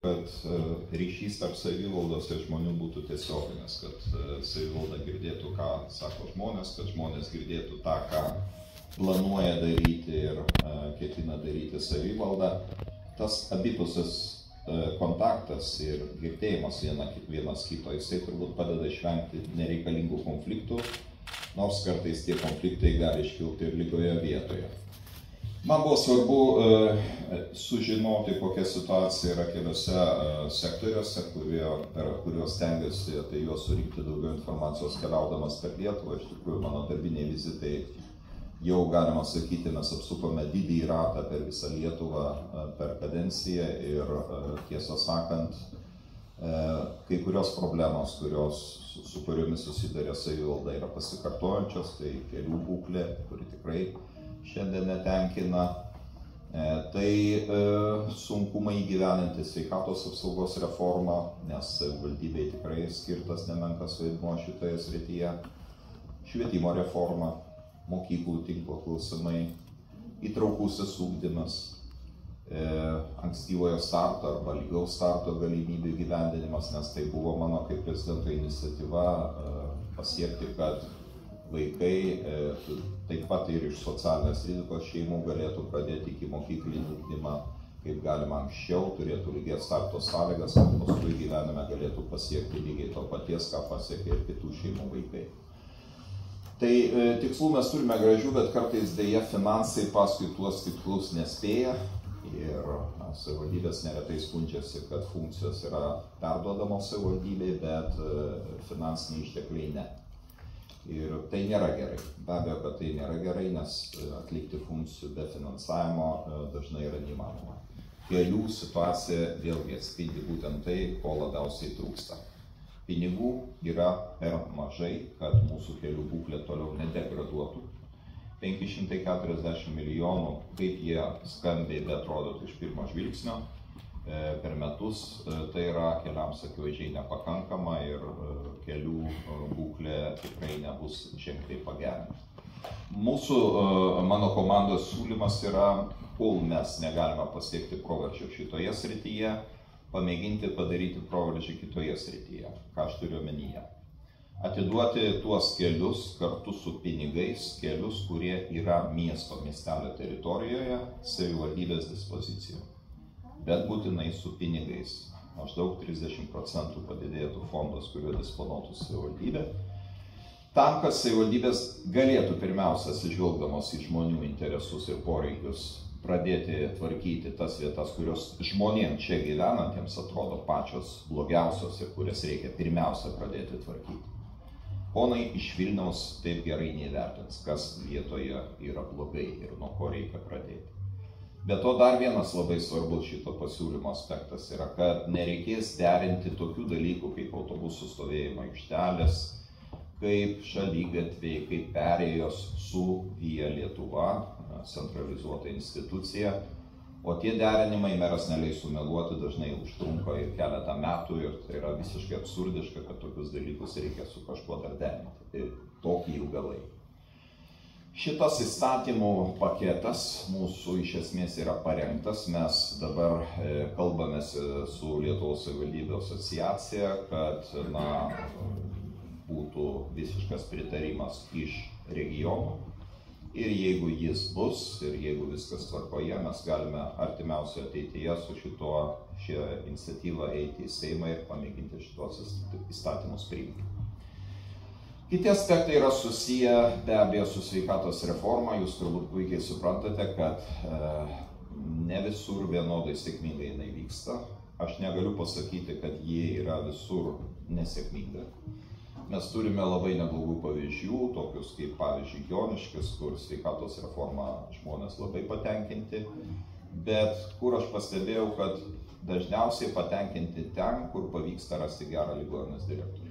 kad ryšys tarp savivaldos ir žmonių būtų tiesioginis, kad savivalda girdėtų, ką sako žmonės, kad žmonės girdėtų tą, ką planuoja daryti ir ketina daryti savivalda. Tas abipusis kontaktas ir girdėjimas vienas kito, jisai turbūt padeda išvengti nereikalingų konfliktų, nors kartais tie konfliktai gali iškilti ir lygoje vietoje. Man buvo svarbu sužinoti, kokia situacija yra keliose sektoriuose, per kuriuos stengiuosi apie juos surinkti daugiau informacijos keliaudamas per Lietuvą. Iš tikrųjų, mano darbiniai vizitai jau, galima sakyti, mes apsukome didįjį ratą per visą Lietuvą per kadenciją ir, tiesą sakant, kai kurios problemos, su kuriomis susidarė savivalda, yra pasikartojančios, tai kelių būklė, kuri tikrai šiandien netenkina, tai sunkumai įgyveninti sveikatos apsaugos reformą, nes savivaldybei tikrai skirtas nemenkas vaidmuo šitoje srityje, švietimo reforma, mokyklų tinklo klausimai, įtraukusis ugdymas, ankstyvojo starto arba lygaus starto galimybių įgyvendinimas, nes tai buvo mano kaip prezidento iniciatyva pasiekti, kad vaikai taip pat ir iš socialinės rizikos šeimų galėtų pradėti ikimokyklinį ugdymą kaip galima anksčiau, turėtų lygias starto sąlygas, kad paskui gyvenime galėtų pasiekti lygiai to paties, ką pasiekė ir kitų šeimų vaikai. Tai tikslų mes turime gražių, bet kartais dėja finansai paskui tuos tikslus nespėja ir savivaldybės neretai skundžiasi, kad funkcijos yra perduodamos savivaldybei, bet finansiniai ištekliai ne. Ir tai nėra gerai. Be abejo, kad tai nėra gerai, nes atlikti funkcijų be finansavimo dažnai yra neįmanoma. Kelių situacija vėlgi atspindi būtent tai, ko labiausiai trūksta. Pinigų yra per mažai, kad mūsų kelių būklė toliau nedegraduotų. 540 milijonų, kaip jie skambiai beatrodytų iš pirmo žvilgsnio, per metus, tai yra keliams akivaizdžiai nepakankama ir kelių būklė tikrai nebus ženkliai pagerinta. Mano komandos siūlymas yra, kol mes negalime pasiekti proveržio šitoje srityje, pamėginti padaryti proveržį kitoje srityje. Ką aš turiu omenyje? Atiduoti tuos kelius kartu su pinigais, kelius, kurie yra miestelio teritorijoje, savivaldybės dispozicijų. Bet būtinai su pinigais. Maždaug 30% padidėtų fondas, kuriuo disponuotų savivaldybė. Tam, kad savivaldybės galėtų pirmiausia, atsižvelgdamos į žmonių interesus ir poreikius, pradėti tvarkyti tas vietas, kurios žmonėms čia gyvenantiems atrodo pačios blogiausios ir kurias reikia pirmiausia pradėti tvarkyti. Ponai iš Vilniaus taip gerai neįvertins, kas vietoje yra blogai ir nuo ko reikia pradėti. Be to, dar vienas labai svarbus šito pasiūlymo aspektas yra, kad nereikės derinti tokių dalykų kaip autobusų stovėjimo aikštelės, kaip šaligatviai, kaip perėjos su Via Lietuva, centralizuota institucija, o tie derinimai, meras neleis sumeluoti, dažnai užtrunka ir keletą metų ir tai yra visiškai absurdiška, kad tokius dalykus reikia su kažkuo dar derinti ir tokį ilgą laiką. Šitas įstatymų paketas mūsų iš esmės yra parengtas. Mes dabar kalbamės su Lietuvos savivaldybių asociacija, kad būtų visiškas pritarimas iš regionų. Ir jeigu jis bus, ir jeigu viskas tvarkoje, mes galime artimiausioje ateityje su šią iniciatyvą eiti į Seimą ir pamėginti šitos įstatymus priimti. Kiti aspektai yra susiję be abejo su sveikatos reforma. Jūs turbūt puikiai suprantate, kad ne visur vienodai sėkmingai jinai vyksta. Aš negaliu pasakyti, kad ji yra visur nesėkminga. Mes turime labai neblogų pavyzdžių, tokius kaip pavyzdžiui Joniškis, kur sveikatos reforma žmonės labai patenkinti, bet kur aš pastebėjau, kad dažniausiai patenkinti ten, kur pavyksta rasti gerą ligoninės direktorių.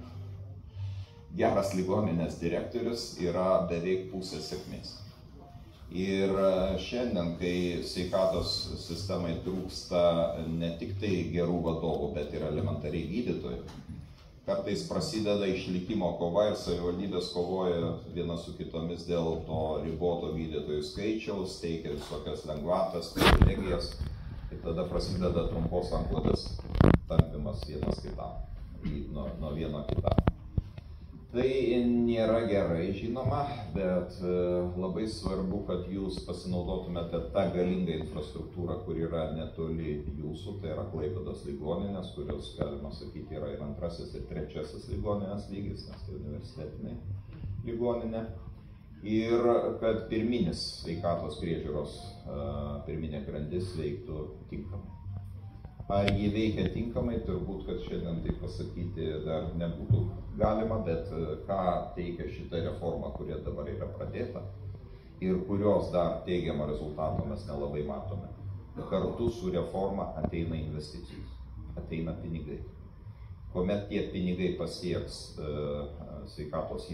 Geras ligoninės direktorius yra beveik pusė sėkmės. Ir šiandien, kai sveikatos sistemai trūksta ne tik tai gerų vadovų, bet ir elementariai gydytojų, kartais prasideda išlikimo kova ir savivaldybės kovoja viena su kitomis dėl to riboto gydytojų skaičiaus, teikia visokias lengvatas, privilegijas ir tada prasideda trumpos antklodės tampimas vienas kitam, nuo vieno kitam. Tai nėra gerai, žinoma, bet labai svarbu, kad jūs pasinaudotumėte tą galingą infrastruktūrą, kur yra netoli jūsų, tai yra Klaipėdos ligoninės, kurios, galima sakyti, yra ir antrasis ir trečiasis ligoninės lygis, nes tai universitetinė ligoninė. Ir kad pirminis sveikatos priežiūros pirminė grandis veiktų tinkamai. Ar jį veikia tinkamai, turbūt, kad šiandien tai pasakyti dar nebūtų galima, bet ką teikia šita reforma, kurie dabar yra pradėta ir kurios dar teigiamą rezultatą mes nelabai matome. Kartu su reforma ateina investicijos, ateina pinigai. Kuomet tie pinigai pasieks sveikatos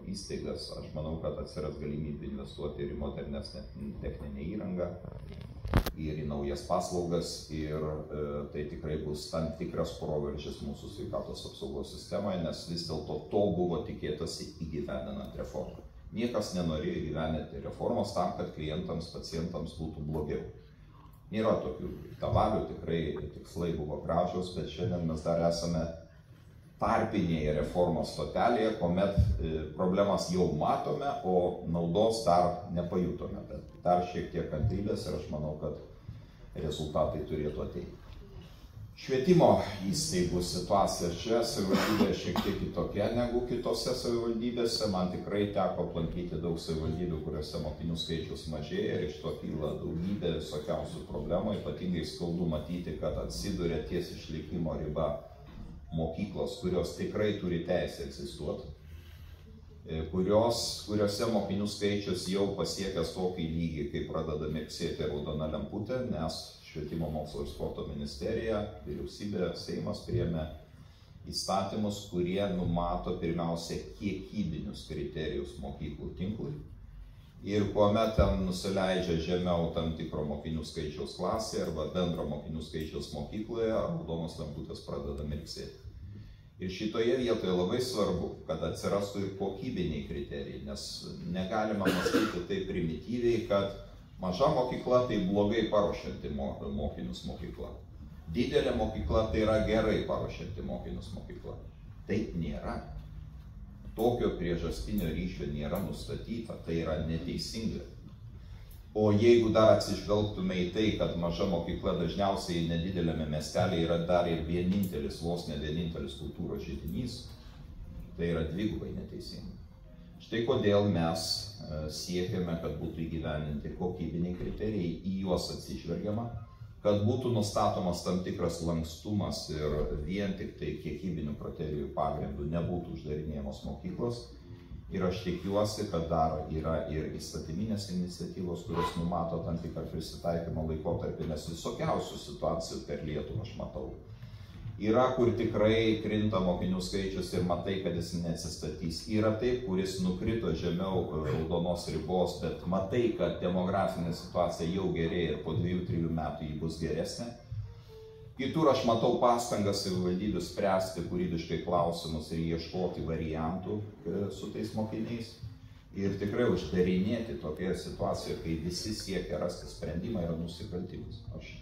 įstaigas, aš manau, kad atsiras galimybė investuoti ir į modernesnę techninę įrangą, ir į naujas paslaugas, ir tai tikrai bus tam tikras proveržis mūsų sveikatos apsaugos sistemoje, nes vis dėlto to buvo tikėtasi įgyvendinant reformą. Niekas nenorėjo įgyvendinti reformos tam, kad klientams, pacientams būtų blogiau. Nėra tokių tavalių, tikrai tikslai buvo gražus, bet šiandien mes dar esame tarpinėje reformos stotelėje, kuomet problemas jau matome, o naudos dar nepajutome. Bet dar šiek tiek kantrybės ir aš manau, kad rezultatai turėtų ateiti. Švietimo įstaigų situacija čia savivaldybėje šiek tiek kitokia negu kitose savivaldybėse. Man tikrai teko aplankyti daug savivaldybių, kuriuose mokinių skaičius mažėja ir iš to kyla daugybė visokiausių problemų. Ypatingai skaudu matyti, kad atsiduria ties išlikimo riba mokyklos, kurios tikrai turi teisę egzistuoti, kuriuose mokinių skaičius jau pasiekęs tokį lygį, kai pradeda mirksėti raudona lemputė, nes Švietimo mokslo ir sporto ministerija, vyriausybė, Seimas priėmė įstatymus, kurie numato pirmiausia kiekybinius kriterijus mokyklų tinklui. Ir kuomet ten nusileidžia žemiau tam tikro mokinių skaičiaus klasėje arba bendro mokinių skaičiaus mokykloje, raudonos lemputės pradeda mirksėti. Ir šitoje vietoje labai svarbu, kad atsirastų ir kokybiniai kriterijai, nes negalima mąstyti taip primityviai, kad maža mokykla tai blogai paruošianti mokinius mokykla. Didelė mokykla tai yra gerai paruošianti mokinius mokykla. Taip nėra. Tokio priežastinio ryšio nėra nustatyta, tai yra neteisinga. O jeigu dar atsižvelgtume į tai, kad maža mokykla dažniausiai nedidelėme miestelėje yra dar ir vienintelis, vos ne vienintelis kultūros židinys, tai yra dvigubai neteisinga. Štai kodėl mes siekiame, kad būtų įgyvendinti kokybiniai kriterijai, į juos atsižvelgiama, kad būtų nustatomas tam tikras lankstumas ir vien tik tai kiekybinių kriterijų pagrindų nebūtų uždarinėjamos mokyklos. Ir aš tikiuosi, kad dar yra ir įstatyminės iniciatyvos, kurios numato tam tikrą prisitaikymo laikotarpį, nes visokiausių situacijų per Lietuvą aš matau. Yra, kur tikrai krinta mokinių skaičius ir matai, kad jis neatsistatys. Yra taip, kuris nukrito žemiau raudonos ribos, bet matai, kad demografinė situacija jau gerėja ir po 2-3 metų ji bus geresnė. Kitur aš matau pastangas savivaldybių spręsti kūrybiškai klausimus ir ieškoti variantų su tais mokiniais. Ir tikrai uždarinėti tokioje situacijoje, kai visi siekia rasti sprendimą, yra nusikaltimas. Aš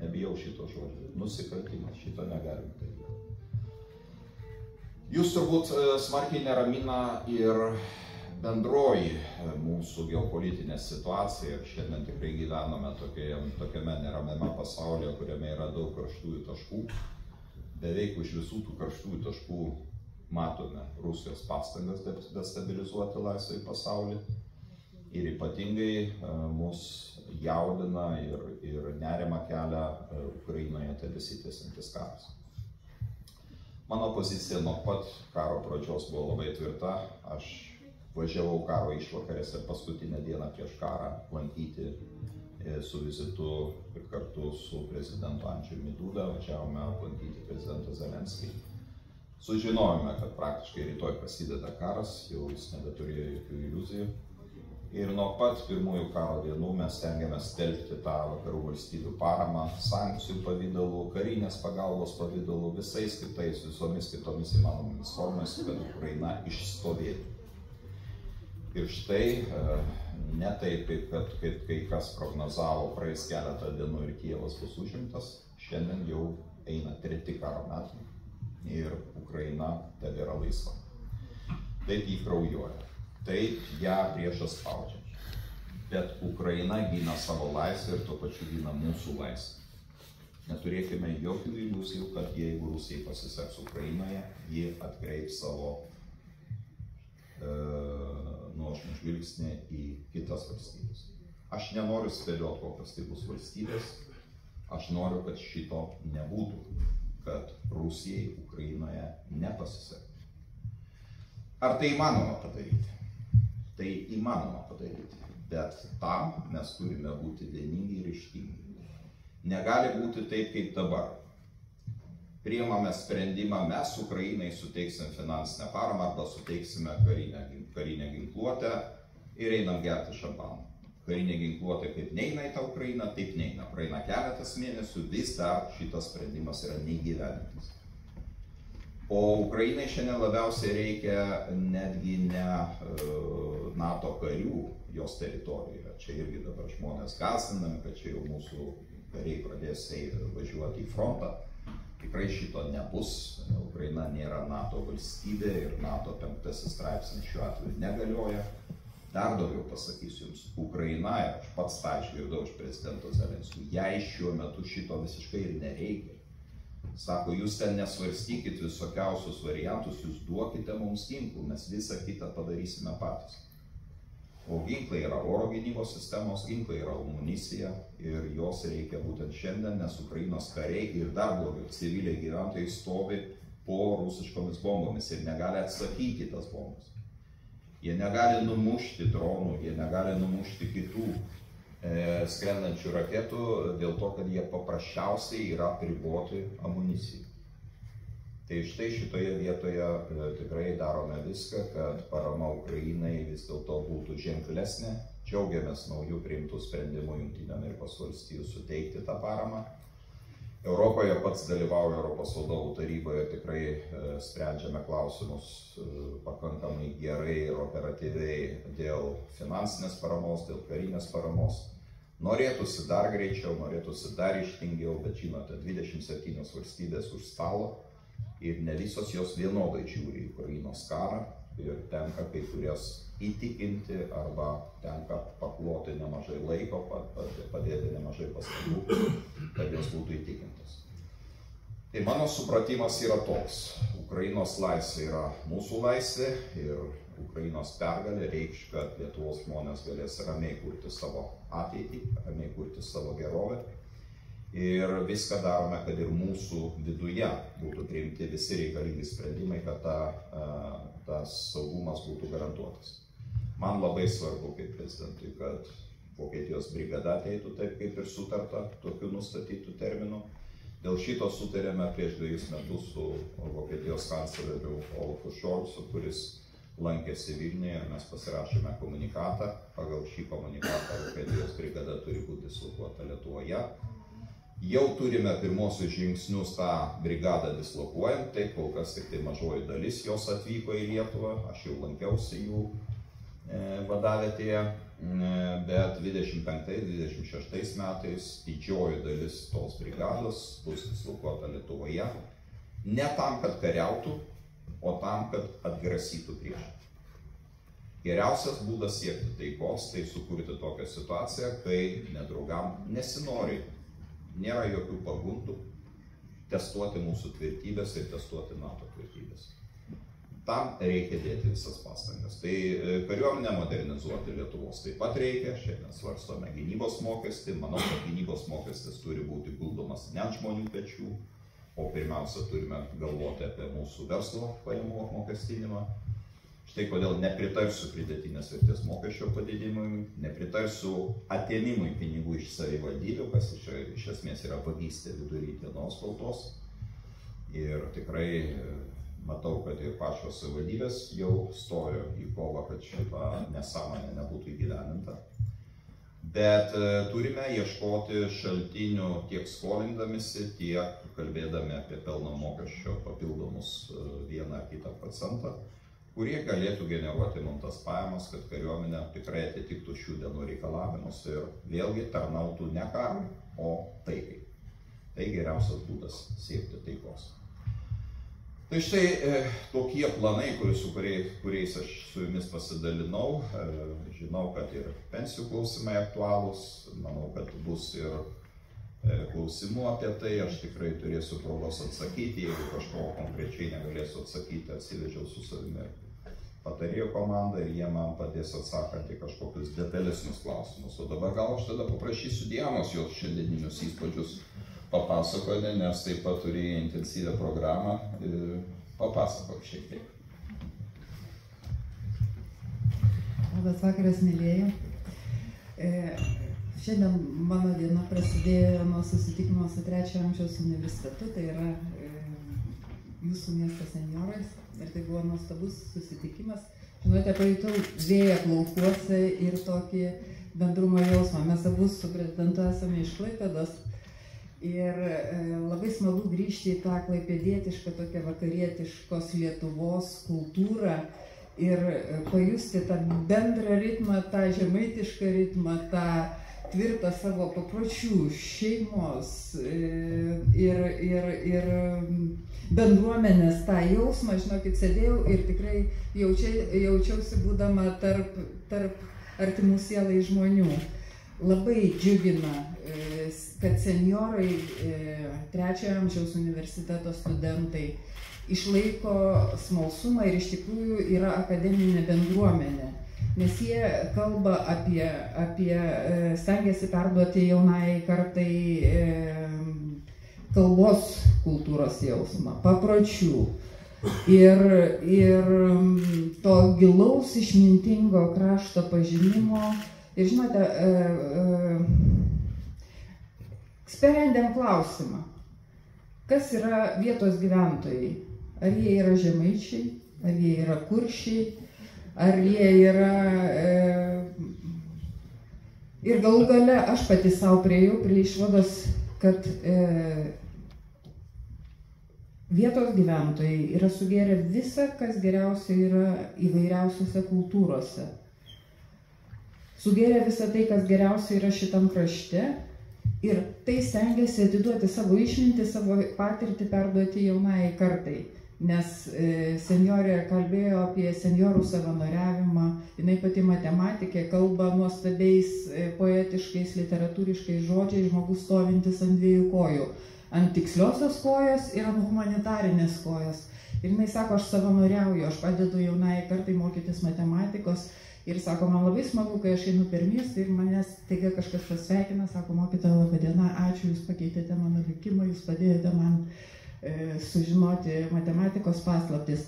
nebijau šito žodžio. Nusikaltimas, šito negalim daryti. Jūs turbūt smarkiai neramina ir bendroji mūsų geopolitinė situacija. Šiandien tikrai gyvename tokiame neramiame pasaulyje, kuriame yra daug karštųjų taškų. Beveik už visų tų karštųjų taškų matome Rusijos pastangas destabilizuoti laisvąjį pasaulį. Ir ypatingai mus jaudina ir nerima kelia Ukrainoje tebesitęsiantis karas. Mano pozicija nuo pat karo pradžios buvo labai tvirta. Aš važiavau karo išvakarėse paskutinę dieną prieš karą lankyti su vizitu ir kartu su prezidentu Andžejumi Duda. Važiavome aplankyti prezidentą Zelenskį. Sužinojome, kad praktiškai rytoj prasideda karas, jau jis nebeturėjo jokių iliuzijų. Ir nuo pat pirmųjų karo dienų mes stengiamės telkti tą vakarų valstybių paramą sankcijų pavidalu, karinės pagalbos pavidalu, visomis kitomis įmanomomis formomis, kad Ukraina išstovėtų. Ir štai, ne taip, kaip kai kas prognozavo, praeis keletą dienų ir Kijevas bus užimtas. Šiandien jau eina 3 karo metai ir Ukraina tebėra laisva. Taip jį kraujuoja, taip ją priešas spaudžia. Bet Ukraina gina savo laisvę ir tuo pačiu gina mūsų laisvę. Neturėkime jokių iliuzijų, kad jeigu Rusijai pasiseks Ukrainoje, ji atkreips savo nuožmį žvilgsnį į kitas valstybės. Aš nenoriu spėlioti, kokios tai bus valstybės, aš noriu, kad šito nebūtų, kad Rusijai Ukrainoje nepasisektų. Ar tai įmanoma padaryti? Tai įmanoma padaryti, bet tam mes turime būti vieningi ir ryžtingi. Negali būti taip, kaip dabar. Priimame sprendimą, mes Ukrainai suteiksim finansinę paramą arba suteiksime karinę ginkluotę ir einam gerti šampaną. Karinė ginkluotė kaip neina į tą Ukrainą, taip neina. Praeina keletas mėnesių, vis dar šitas sprendimas yra neįgyvendintas. O Ukrainai šiandien labiausiai reikia netgi ne NATO karių jos teritorijoje. Čia irgi dabar žmonės gąsdinami, kad čia jau mūsų kariai pradės važiuoti į frontą. Tikrai šito nebus. Ukraina nėra NATO valstybė ir NATO 5 straipsnis šiuo atveju negalioja. Dar daugiau pasakysiu jums, Ukraina, ir aš pats tą išgirdau iš prezidento Zelenskio, jai šiuo metu šito visiškai ir nereikia. Sako, jūs ten nesvarstykit visokiausius variantus, jūs duokite mums ginklų, mes visą kitą padarysime patys. O ginklai yra oro gynybos sistemos, ginklai yra amunicija ir jos reikia būtent šiandien, nes Ukrainos kariai ir dar blogiau civiliai gyventojai stovi po rusiškomis bombomis ir negali atsakyti tas bombas. Jie negali numušti dronų, jie negali numušti kitų skrendančių raketų dėl to, kad jie paprasčiausiai yra apriboti amunicijai. Tai štai šitoje vietoje tikrai darome viską, kad parama Ukrainai vis dėlto būtų ženklesnė. Džiaugiamės naujų priimtų sprendimų Jungtinių Amerikos valstijų suteikti tą paramą. Europoje pats dalyvauju Europos vadovų taryboje, tikrai sprendžiame klausimus pakankamai gerai ir operatyviai dėl finansinės paramos, dėl karinės paramos. Norėtųsi dar greičiau, norėtųsi dar ryžtingiau, bet žinote, 27 valstybės už stalo. Ir ne visos jos vienodai žiūri į Ukrainos karą ir tenka kai kurias įtikinti arba tenka pakloti nemažai laiko, padėti nemažai pastangų, kad jos būtų įtikintos. Tai mano supratimas yra toks. Ukrainos laisvė yra mūsų laisvė ir Ukrainos pergalė reikš, kad Lietuvos žmonės galės ramiai kurti savo ateitį, ramiai kurti savo gerovę. Ir viską darome, kad ir mūsų viduje būtų priimti visi reikalingi sprendimai, kad tas saugumas būtų garantuotas. Man labai svarbu kaip prezidentui, kad Vokietijos brigada ateitų taip, kaip ir sutarta, tokiu nustatytų terminu. Dėl šito sutarėme prieš 2 metus su Vokietijos kancleriu Olafu Scholzu, kuris lankėsi Vilniuje ir mes pasirašėme komunikatą. Pagal šį komunikatą Vokietijos brigada turi būti dislokuota Lietuvoje. Jau turime pirmosius žingsnius tą brigadą dislokuojant, tai kol kas tik tai mažoji dalis jos atvyko į Lietuvą, aš jau lankiausi jų vadavietėje, bet 25-26 metais didžioji dalis tos brigados bus dislokuota Lietuvoje, ne tam, kad kariautų, o tam, kad atgrasytų priešą. Geriausias būdas siekti taikos, tai sukurti tokią situaciją, kai nedraugam nesinori. Nėra jokių pagundų testuoti mūsų tvirtybės ir testuoti NATO tvirtybės. Tam reikia dėti visas pastangas. Tai kariuomenę modernizuoti Lietuvos taip pat reikia. Šiandien svarstome gynybos mokestį. Manau, kad gynybos mokestis turi būti guldomas ne ant žmonių pečių, o pirmiausia turime galvoti apie mūsų verslo pajamų apmokestinimą. Štai kodėl nepritarsiu pridėtinės vertės mokesčio padidinimui, nepritarsiu atėmimui pinigų iš savivaldybių, kas iš esmės yra vagystė vidury dienos kaltos. Ir tikrai matau, kad ir pačios savivaldybės jau stojo į kovą, kad šita nesąmonė nebūtų įgyvendinta. Bet turime ieškoti šaltinių tiek skolindamisi, tiek kalbėdami apie pelno mokesčio papildomus 1 ar kitą procentą, kurie galėtų generuoti mums tas pajamas, kad kariuomenė tikrai atitiktų šių dienų reikalavimus ir vėlgi tarnautų ne karui, o taikai. Tai geriausias būdas siekti taikos. Tai štai tokie planai, kuriais aš su jumis pasidalinau. Žinau, kad ir pensijų klausimai aktualūs, manau, kad bus ir klausimų apie tai, aš tikrai turėsiu progos atsakyti, jeigu kažko konkrečiai negalėsiu atsakyti, atsivežiau su savimi patarėjų komandą ir jie man padės atsakant į kažkokius detalesnius klausimus. O dabar gal aš tada paprašysiu Dianos jos šiandieninius įspūdžius papasakoti, nes taip pat turėjai intensyvią programą ir papasakok šiek tiek. Labas vakaras, mėlėjai. Šiandien mano diena prasidėjo nuo susitikimo su Trečiojo amžiaus universitetu, tai yra jūsų miesto senjorais, ir tai buvo nuostabus susitikimas. Žinote, pajutau vėją plaukuose ir tokį bendrumo jausmą. Mes abu su prezidentu esame iš Klaipėdos ir labai smagu grįžti į tą klaipėdietišką, tokią vakarietiškos Lietuvos kultūrą ir pajusti tą bendrą ritmą, tą žemaitišką ritmą, tą tvirtą savo papročių, šeimos ir bendruomenės tą jausmą. Žinokit, sėdėjau ir tikrai jaučiausi būdama tarp artimų sielai žmonių. Labai džiugina, kad senjorai, Trečiojo amžiaus universiteto studentai išlaiko smalsumą ir iš tikrųjų yra akademinė bendruomenė. Nes jie kalba stengiasi perduoti jaunai kartai kalbos kultūros jausmą, papročių ir to gilaus išmintingo krašto pažinimo. Ir žinote, sprendėm klausimą, kas yra vietos gyventojai. Ar jie yra žemaičiai, ar jie yra kuršiai, ar jie yra... Ir galų gale aš pati savo priėjau prie išvados, kad vietos gyventojai yra sugėrę visą, kas geriausia yra įvairiausiose kultūrose. Sugėrė visą tai, kas geriausia yra šitam krašte ir tai stengiasi atiduoti savo išmintį, savo patirtį perduoti jaunai kartai. Nes senjorė kalbėjo apie senjorų savanoriavimą, jinai pati matematikė, kalba nuostabiais, poetiškais, literatūriškais žodžiais, žmogus stovintis ant dviejų kojų. Ant tiksliosios kojos ir ant humanitarinės kojos. Ir jinai sako, aš savanoriauju, aš padedu jaunai kartai mokytis matematikos. Ir sako, man labai smagu, kai aš einu per miestą ir manęs taiga kažkas pasveikina, sako, mokytoja, laba diena, ačiū, jūs pakeitėte mano likimą, jūs padėjote man sužinoti matematikos paslaptis.